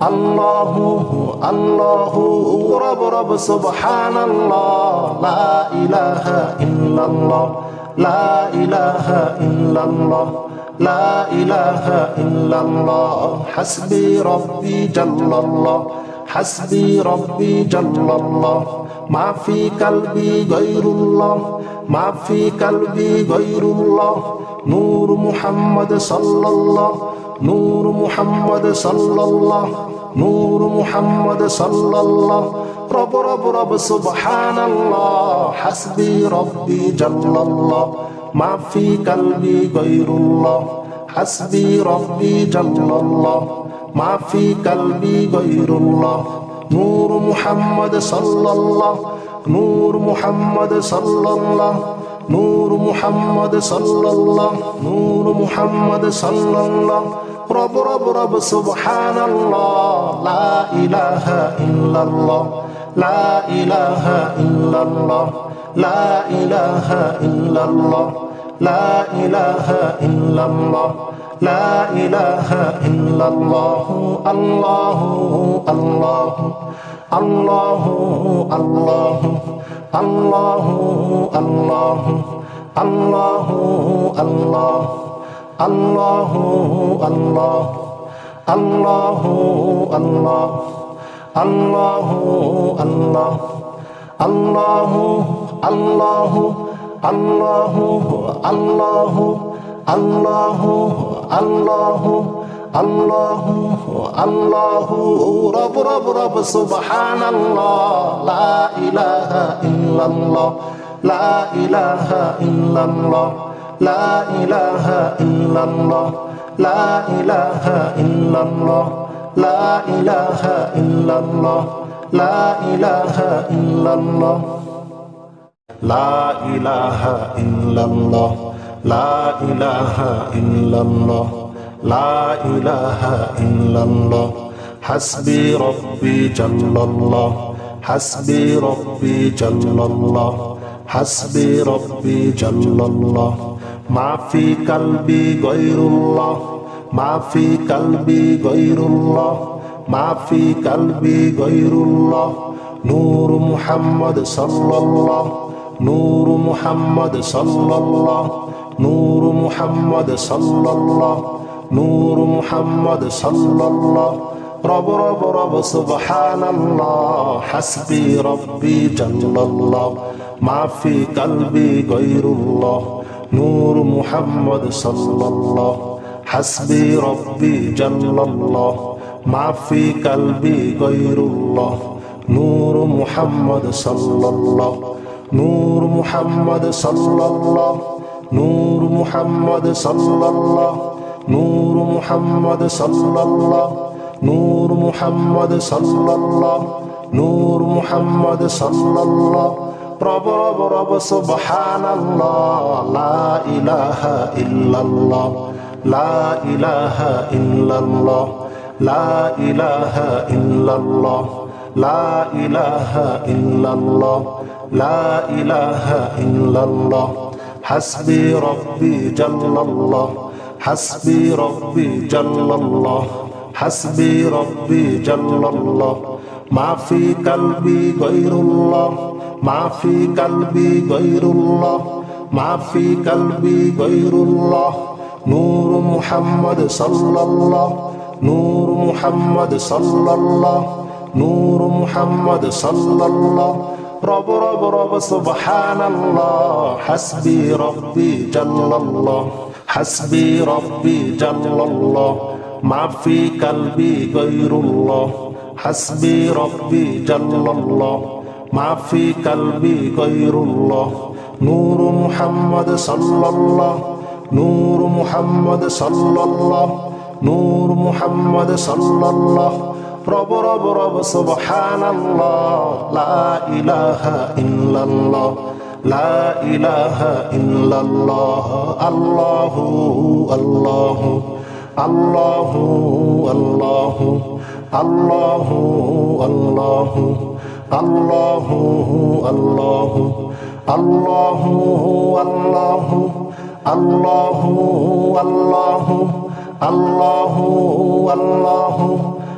আল্লাহু আল্লাহু রব রব সুবহানাল্লাহ লা ইলাহা ইল্লাল্লাহ লা ইলাহা ইল্লাল্লাহ লা ইলাহা ইল্লাল্লাহ হাসবি রব্বি জাল্লাল্লাহ হাসবি রব্বি জাল্লাল্লাহ মা ফি কলবি গায়রুল্লাহ মা ফি কলবি গায়রুল্লাহ নূর মুহাম্মদ সাল্লাল্লাহ নূর মুহাম্মদ সাল্লাল্লাহ নূর মুহাম্মদ সাল্লাল্লাহ রব রব রব সুবহানাল্লাহ হাসবি রব্বি জাল্লাল্লাহ মা ফি কলবি গায়রুল্লাহ হাসবি রব্বি জাল্লাল্লাহ মা ফি কলবি গায়রুল্লাহ নূর মুহাম্মদ সাল্লাল্লাহ নূর মুহাম্মদ সাল্লাল্লাহ নূর মুহাম্মদ সাল্লাল্লাহ নূর মুহাম্মদ সাল্লাল্লাহ রব রব রব সুবহানাল্লাহ লা ইলাহা ইল্লাল্লাহ লা ইলাহা ইল্লাল্লাহ লা ইলাহা ইল্লাল্লাহ লা ইলাহা ইল্লাল্লাহ লা ইলাহা ইল্লাল্লাহ আল্লাহু আল্লাহু আল্লাহু আল্লাহু আল্লাহু আল্লাহু আল্লাহু আল্লাহ আল্লাহু আল্লাহ আল্লাহু আল্লাহ আল্লাহু আল্লাহ আল্লাহু আল্লাহু আল্লাহু আল্লাহু আল্লাহু আল্লাহু আল্লাহু আল্লাহু রব রব রব সুবহানাল্লাহ লা ইলাহা ইল্লাল্লাহ লা ইলাহা ইল্লাল্লাহ লা ইলাহা ইল্লাল্লাহ লা ইলাহা ইল্লাল্লাহ লা ইলাহা ইল্লাল্লাহ লা ইলাহা ইল্লাল্লাহ লা ইলাহা ইল্লাল্লাহ লা ইলাহা ইল্লাল্লাহ লা ইলাহা ইল্লাল্লাহ হাসবি রব্বি জাল্লাল্লাহ হাসবি রব্বি জাল্লাল্লাহ হাসবি রব্বি জাল্লাল্লাহ মা ফি কলবি গায়রুল্লাহ মা ফি কলবি গায়রুল্লাহ মা ফি কলবি গায়রুল্লাহ নূর মুহাম্মদ সাল্লাল্লাহ নূর মুহাম্মদ সাল্লাল্লাহ নূর মুহাম্মদ সাল্লাল্লাহ নূর মুহাম্মদ সাল্লাল্লাহ রব রব রব সুবহানাল্লাহ হাসবি রব্বি জাল্লাল্লাহ মা ফি কলবি গায়রুল্লাহ নূর মুহাম্মদ সাল্লাল্লাহ হাসবি রব্বি জাল্লাল্লাহ মা ফি কলবি গায়রুল্লাহ নূর মুহাম্মদ সাল্লাল্লাহ নূর মুহাম্মদ সাল্লাল্লাহ নূর মুহাম্মদ সাল্লাল্লাহ নূর মুহাম্মদ সাল্লাল্লাহ নূর মুহাম্মদ সাল্লাল্লাহ নূর মুহাম্মদ সাল্লাল্লাহ রব রব রব সুবহানাল্লাহ লা ইলাহা ইল্লাল্লাহ লা ইলাহা ইল্লাল্লাহ লা ইলাহা ইল্লাল্লাহ লা ইলাহা ইল্লাল্লাহ লা ইলাহা ইল্লাল্লাহ হাসবি রব্বি জাল্লাল্লাহ হাসবি রব্বি জাল্লাল্লাহ হাসবি রব্বি জাল্লাল্লাহ মা ফি কলবি গায়রুল্লাহ মা ফি কলবি গায়রুল্লাহ মা ফি কলবি গায়রুল্লাহ নূর মুহাম্মদ সাল্লাল্লাহ নূর মুহাম্মদ সাল্লাল্লাহ নূর মুহাম্মদ সাল্লাল্লাহ রব রব রব সুবহানাল্লাহ হাসবি রব্বি জাল্লাল্লাহ হাসবি রব্বি জাল্লাল্লাহ মা ফি কলবি গায়রুল্লাহ হাসবি রব্বি জাল্লাল্লাহ মা ফি কলবি গায়রুল্লাহ নূর মুহাম্মদ সাল্লাল্লাহ নূর মুহাম্মদ সাল্লাল্লাহ নূর মুহাম্মদ সাল্লাল্লাহ রব রব রব সুবহানাল্লাহ লা ইলাহা ইল্লাল্লাহ লা ইলাহা ইল্লাল্লাহ আল্লাহু আল্লাহু আল্লাহু আল্লাহু আল্লাহু আল্লাহু আল্লাহু আল্লাহু আল্লাহু আল্লাহু আল্লাহু আল্লাহু আল্লাহু আল্লাহু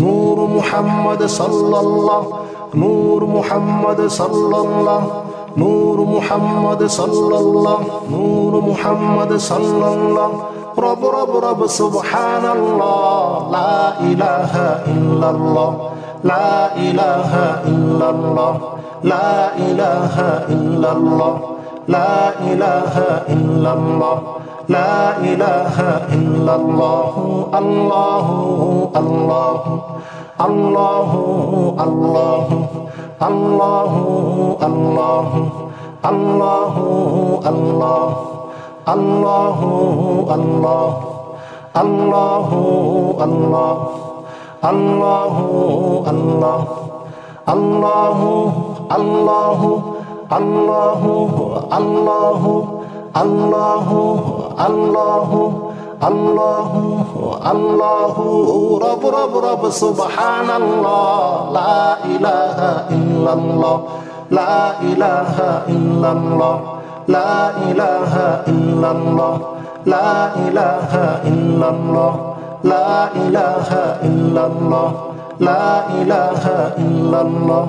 নূর মুহাম্মদ সাল্লাল্লাহ, নূর মুহাম্মদ সাল্লাল্লাহ, নূর মুহাম্মদ সাল্লাল্লাহ, নূর মুহাম্মদ সাল্লাল্লাহ। রব রব রব সুবহানাল্লাহ, লা ইলাহা ইল্লাল্লাহ, লা ইলাহা ইল্লাল্লাহ, লা ইলাহা ইল্লাল্লাহ, লা ইলাহা ইল্লাল্লাহ, লা ইলাহা ইল্লাল্লাহ। আল্লাহু আল্লাহু আল্লাহু আল্লাহু আল্লাহু আল্লাহু আল্লাহু আল্লাহ আল্লাহু আল্লাহ আল্লাহু আল্লাহ আল্লাহু আল্লাহ আল্লাহু আল্লাহু আল্লাহু আল্লাহু আল্লাহু আল্লাহু আল্লাহু আল্লাহু। রব রব রব সুবহানাল্লাহ, লা ইলাহা ইল্লাল্লাহ, লা ইলাহা ইল্লাল্লাহ, লা ইলাহা ইল্লাল্লাহ, লা ইলাহা ইল্লাল্লাহ, লা ইলাহা ইল্লাল্লাহ, লা ইলাহা ইল্লাল্লাহ।